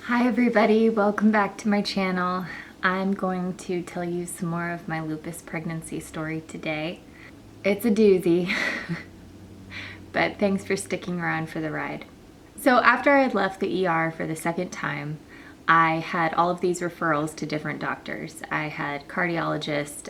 Hi everybody, welcome back to my channel. I'm going to tell you some more of my lupus pregnancy story today. It's a doozy, but thanks for sticking around for the ride. So after I had left the ER for the second time, I had all of these referrals to different doctors. I had cardiologist,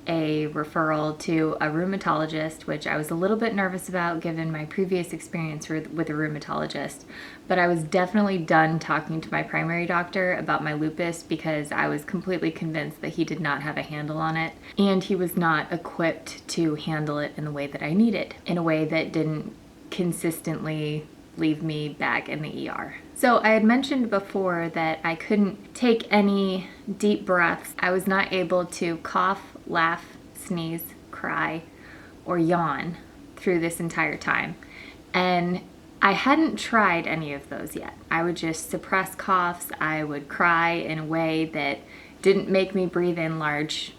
a referral to a rheumatologist, which I was a little bit nervous about given my previous experience with a rheumatologist, but I was definitely done talking to my primary doctor about my lupus because I was completely convinced that he did not have a handle on it and he was not equipped to handle it in the way that I needed, in a way that didn't consistently leave me back in the ER. So I had mentioned before that I couldn't take any deep breaths. I was not able to cough, laugh, sneeze, cry, or yawn through this entire time. And I hadn't tried any of those yet. I would just suppress coughs. I would cry in a way that didn't make me breathe in large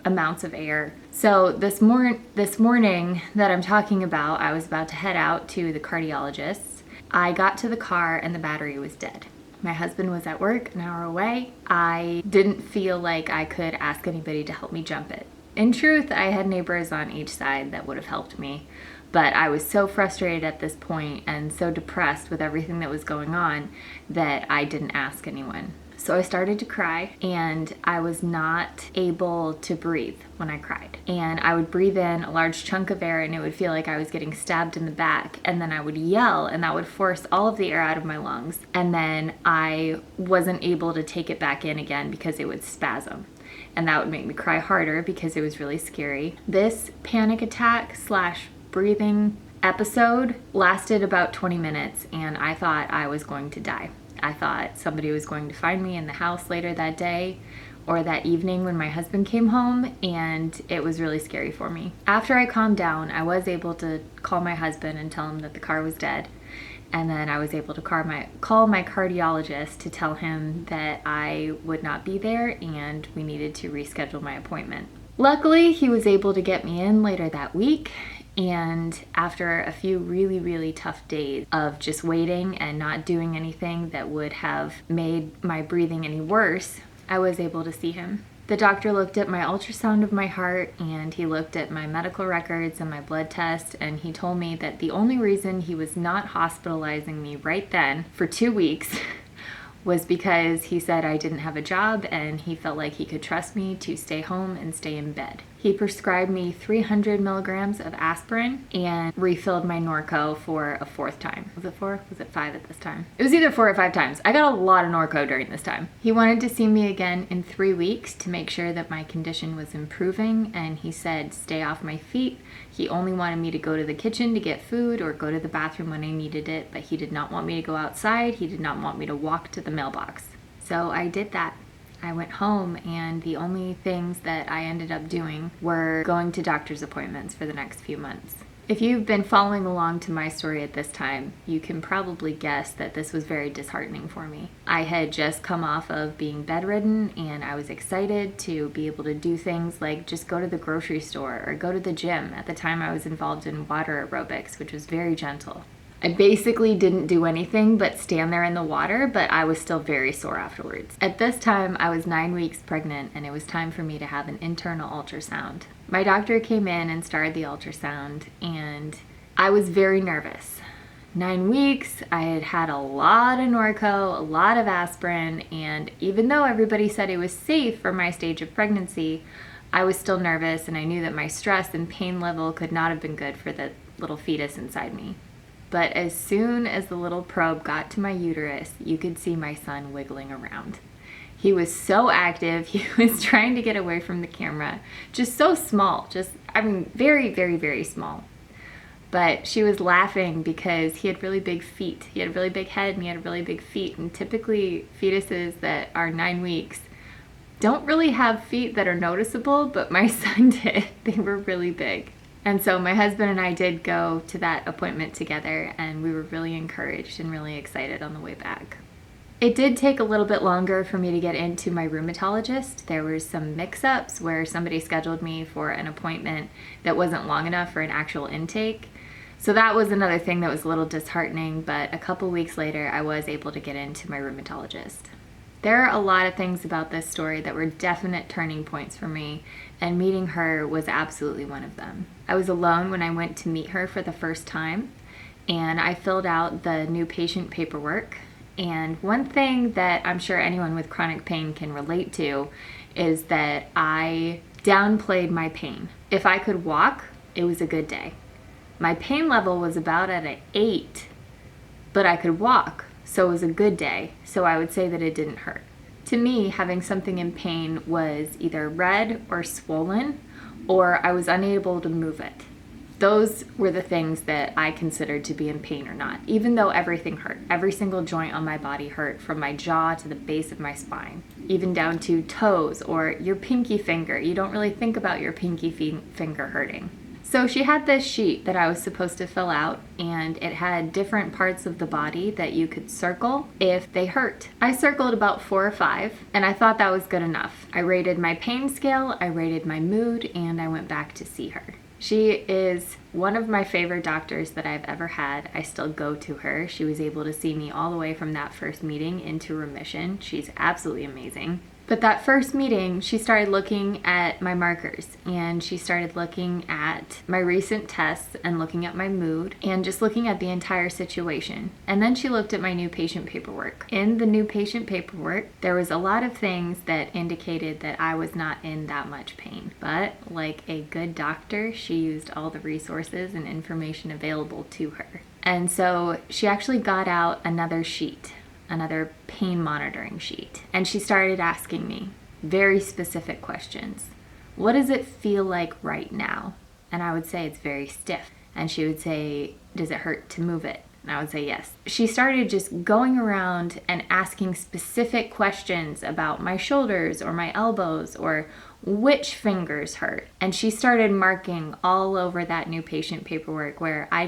amounts of air. So this morning that I'm talking about, I was about to head out to the cardiologist. I got to the car and the battery was dead. My husband was at work an hour away. I didn't feel like I could ask anybody to help me jump it. In truth, I had neighbors on each side that would have helped me, but I was so frustrated at this point and so depressed with everything that was going on that I didn't ask anyone. So I started to cry and I was not able to breathe when I cried. And I would breathe in a large chunk of air and it would feel like I was getting stabbed in the back. And then I would yell and that would force all of the air out of my lungs. And then I wasn't able to take it back in again because it would spasm. And that would make me cry harder because it was really scary. This panic attack / breathing episode lasted about 20 minutes and I thought I was going to die. I thought somebody was going to find me in the house later that day or that evening when my husband came home, and it was really scary for me. After I calmed down, I was able to call my husband and tell him that the car was dead. And then I was able to call my cardiologist to tell him that I would not be there and we needed to reschedule my appointment. Luckily, he was able to get me in later that week. And after a few really tough days of just waiting and not doing anything that would have made my breathing any worse, I was able to see him. The doctor looked at my ultrasound of my heart and he looked at my medical records and my blood test, and he told me that the only reason he was not hospitalizing me right then for 2 weeks was because he said I didn't have a job and he felt like he could trust me to stay home and stay in bed. He prescribed me 300 milligrams of aspirin and refilled my Norco for a 4th time. Was it 4? Was it 5 at this time? It was either 4 or 5 times. I got a lot of Norco during this time. He wanted to see me again in 3 weeks to make sure that my condition was improving, and he said stay off my feet. He only wanted me to go to the kitchen to get food or go to the bathroom when I needed it, but he did not want me to go outside. He did not want me to walk to the mailbox. So I did that. I went home, and the only things that I ended up doing were going to doctor's appointments for the next few months. If you've been following along to my story at this time, you can probably guess that this was very disheartening for me. I had just come off of being bedridden, and I was excited to be able to do things like just go to the grocery store or go to the gym. At the time, I was involved in water aerobics, which was very gentle. I basically didn't do anything but stand there in the water, but I was still very sore afterwards. At this time, I was 9 weeks pregnant and it was time for me to have an internal ultrasound. My doctor came in and started the ultrasound and I was very nervous. 9 weeks, I had had a lot of Norco, a lot of aspirin, and even though everybody said it was safe for my stage of pregnancy, I was still nervous and I knew that my stress and pain level could not have been good for the little fetus inside me. But as soon as the little probe got to my uterus, you could see my son wiggling around. He was so active, he was trying to get away from the camera. Just so small, very small. But she was laughing because he had really big feet. He had a really big head and he had really big feet. And typically fetuses that are 9 weeks don't really have feet that are noticeable, but my son did. They were really big. And so my husband and I did go to that appointment together, and we were really encouraged and really excited on the way back. It did take a little bit longer for me to get into my rheumatologist. There were some mix-ups where somebody scheduled me for an appointment that wasn't long enough for an actual intake. So that was another thing that was a little disheartening, but a couple weeks later, I was able to get into my rheumatologist. There are a lot of things about this story that were definite turning points for me, and meeting her was absolutely one of them. I was alone when I went to meet her for the first time, and I filled out the new patient paperwork. And one thing that I'm sure anyone with chronic pain can relate to is that I downplayed my pain. If I could walk, it was a good day. My pain level was about at an 8, but I could walk, so it was a good day, so I would say that it didn't hurt. To me, having something in pain was either red or swollen, or I was unable to move it. Those were the things that I considered to be in pain or not, even though everything hurt. Every single joint on my body hurt, from my jaw to the base of my spine, even down to toes or your pinky finger. You don't really think about your pinky finger hurting. So she had this sheet that I was supposed to fill out, and it had different parts of the body that you could circle if they hurt. I circled about 4 or 5, and I thought that was good enough. I rated my pain scale, I rated my mood, and I went back to see her. She is one of my favorite doctors that I've ever had. I still go to her. She was able to see me all the way from that first meeting into remission. She's absolutely amazing. But that first meeting, she started looking at my markers, and she started looking at my recent tests and looking at my mood and just looking at the entire situation. And then she looked at my new patient paperwork. In the new patient paperwork, there was a lot of things that indicated that I was not in that much pain. But like a good doctor, she used all the resources and information available to her. And so she actually got out another sheet, another pain monitoring sheet. And she started asking me very specific questions. What does it feel like right now? And I would say it's very stiff. And she would say, does it hurt to move it? And I would say yes. She started just going around and asking specific questions about my shoulders or my elbows or which fingers hurt. And she started marking all over that new patient paperwork where I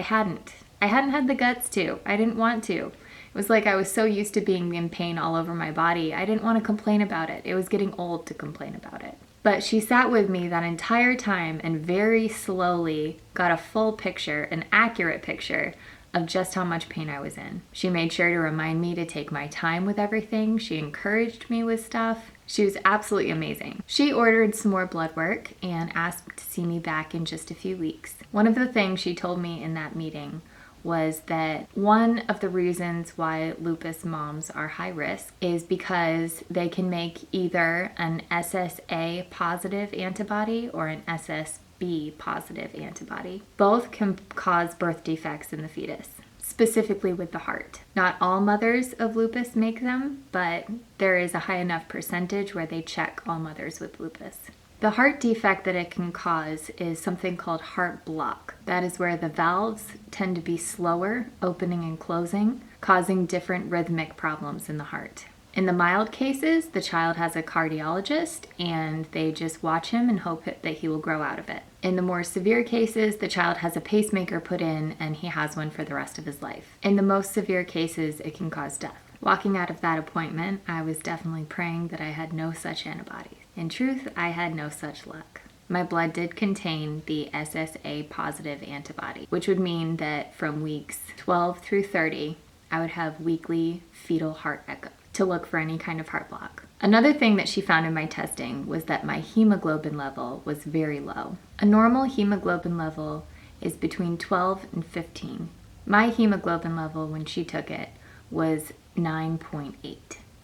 hadn't had the guts to. I didn't want to. It was like I was so used to being in pain all over my body, I didn't want to complain about it. It was getting old to complain about it. But she sat with me that entire time and very slowly got a full picture, an accurate picture of just how much pain I was in. She made sure to remind me to take my time with everything. She encouraged me with stuff. She was absolutely amazing. She ordered some more blood work and asked to see me back in just a few weeks. One of the things she told me in that meeting was that one of the reasons why lupus moms are high risk is because they can make either an SSA positive antibody or an SSB positive antibody. Both can cause birth defects in the fetus, specifically with the heart. Not all mothers of lupus make them, but there is a high enough percentage where they check all mothers with lupus. The heart defect that it can cause is something called heart block. That is where the valves tend to be slower, opening and closing, causing different rhythmic problems in the heart. In the mild cases, the child has a cardiologist and they just watch him and hope that he will grow out of it. In the more severe cases, the child has a pacemaker put in and he has one for the rest of his life. In the most severe cases, it can cause death. Walking out of that appointment, I was definitely praying that I had no such antibodies. In truth, I had no such luck. My blood did contain the SSA positive antibody, which would mean that from weeks 12 through 30, I would have weekly fetal heart echo to look for any kind of heart block. Another thing that she found in my testing was that my hemoglobin level was very low. A normal hemoglobin level is between 12 and 15. My hemoglobin level when she took it was 9.8.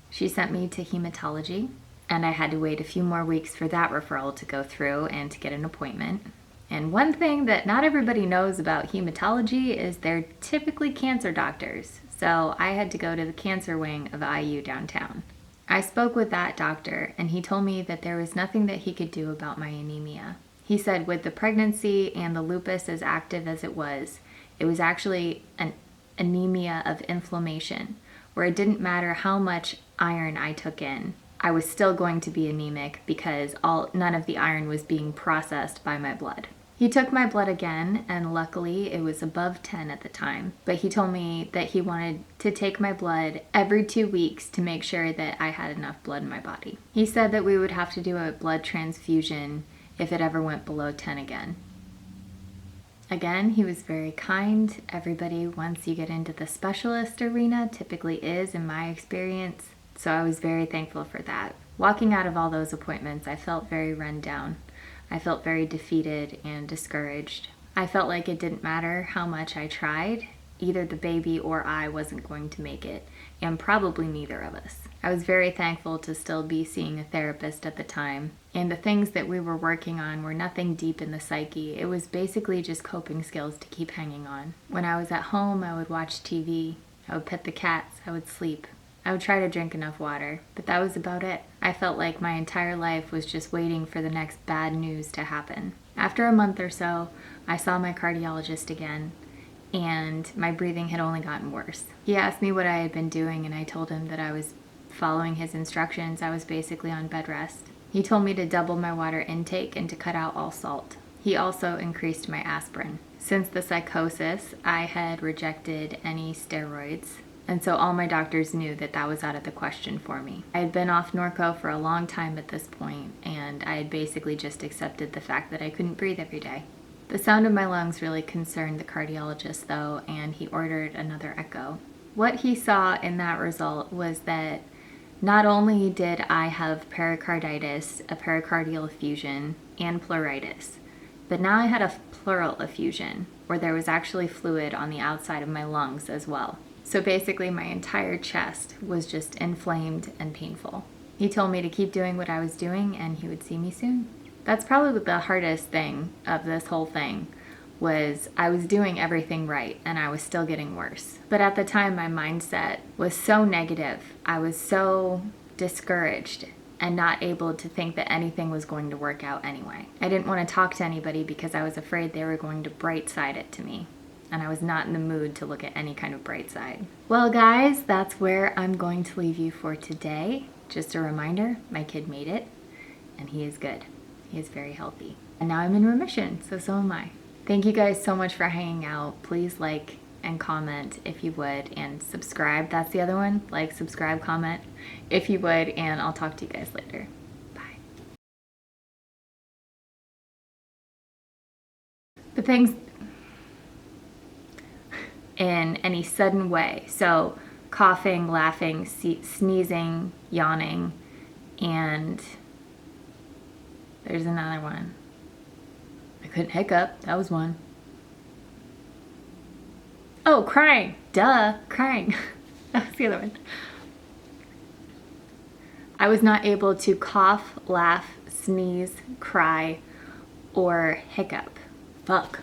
She sent me to hematology, and I had to wait a few more weeks for that referral to go through and to get an appointment. And one thing that not everybody knows about hematology is they're typically cancer doctors. So I had to go to the cancer wing of IU downtown. I spoke with that doctor, and he told me that there was nothing that he could do about my anemia. He said with the pregnancy and the lupus as active as it was actually an anemia of inflammation, where it didn't matter how much iron I took in. I was still going to be anemic because none of the iron was being processed by my blood. He took my blood again, and luckily it was above 10 at the time, but he told me that he wanted to take my blood every 2 weeks to make sure that I had enough blood in my body. He said that we would have to do a blood transfusion if it ever went below 10 again. Again, he was very kind. Everybody, once you get into the specialist arena, typically is, in my experience. So I was very thankful for that. Walking out of all those appointments, I felt very run down. I felt very defeated and discouraged. I felt like it didn't matter how much I tried. Either the baby or I wasn't going to make it, and probably neither of us. I was very thankful to still be seeing a therapist at the time, and the things that we were working on were nothing deep in the psyche. It was basically just coping skills to keep hanging on. When I was at home, I would watch TV, I would pet the cats, I would sleep. I would try to drink enough water, but that was about it. I felt like my entire life was just waiting for the next bad news to happen. After a month or so, I saw my cardiologist again, and my breathing had only gotten worse. He asked me what I had been doing, and I told him that I was following his instructions. I was basically on bed rest. He told me to double my water intake and to cut out all salt. He also increased my aspirin. Since the psychosis, I had rejected any steroids, and so all my doctors knew that that was out of the question for me. I had been off Norco for a long time at this point, and I had basically just accepted the fact that I couldn't breathe every day. The sound of my lungs really concerned the cardiologist though, and he ordered another echo. What he saw in that result was that not only did I have pericarditis, a pericardial effusion, and pleuritis, but now I had a pleural effusion, where there was actually fluid on the outside of my lungs as well. So basically my entire chest was just inflamed and painful. He told me to keep doing what I was doing and he would see me soon. That's probably the hardest thing of this whole thing, was I was doing everything right and I was still getting worse. But at the time my mindset was so negative. I was so discouraged and not able to think that anything was going to work out anyway. I didn't want to talk to anybody because I was afraid they were going to bright side it to me. And I was not in the mood to look at any kind of bright side. Well guys, that's where I'm going to leave you for today. Just a reminder, my kid made it and he is good. He is very healthy. And now I'm in remission, so am I. Thank you guys so much for hanging out. Please like and comment if you would, and subscribe. That's the other one. Like, subscribe, comment if you would, and I'll talk to you guys later. Bye. The things in any sudden way. So coughing, laughing, sneezing, yawning, and there's another one. I couldn't hiccup. That was one. Oh, crying. Duh, crying. That was the other one. I was not able to cough, laugh, sneeze, cry, or hiccup. Fuck.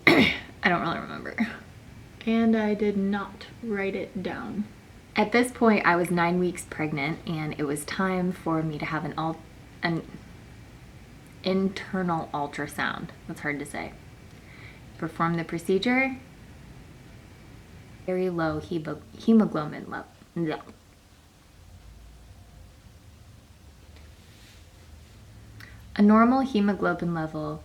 I don't really remember. And I did not write it down. At this point, I was 9 weeks pregnant, and it was time for me to have an internal ultrasound. That's hard to say. Perform the procedure. Very low hemoglobin level. No. A normal hemoglobin level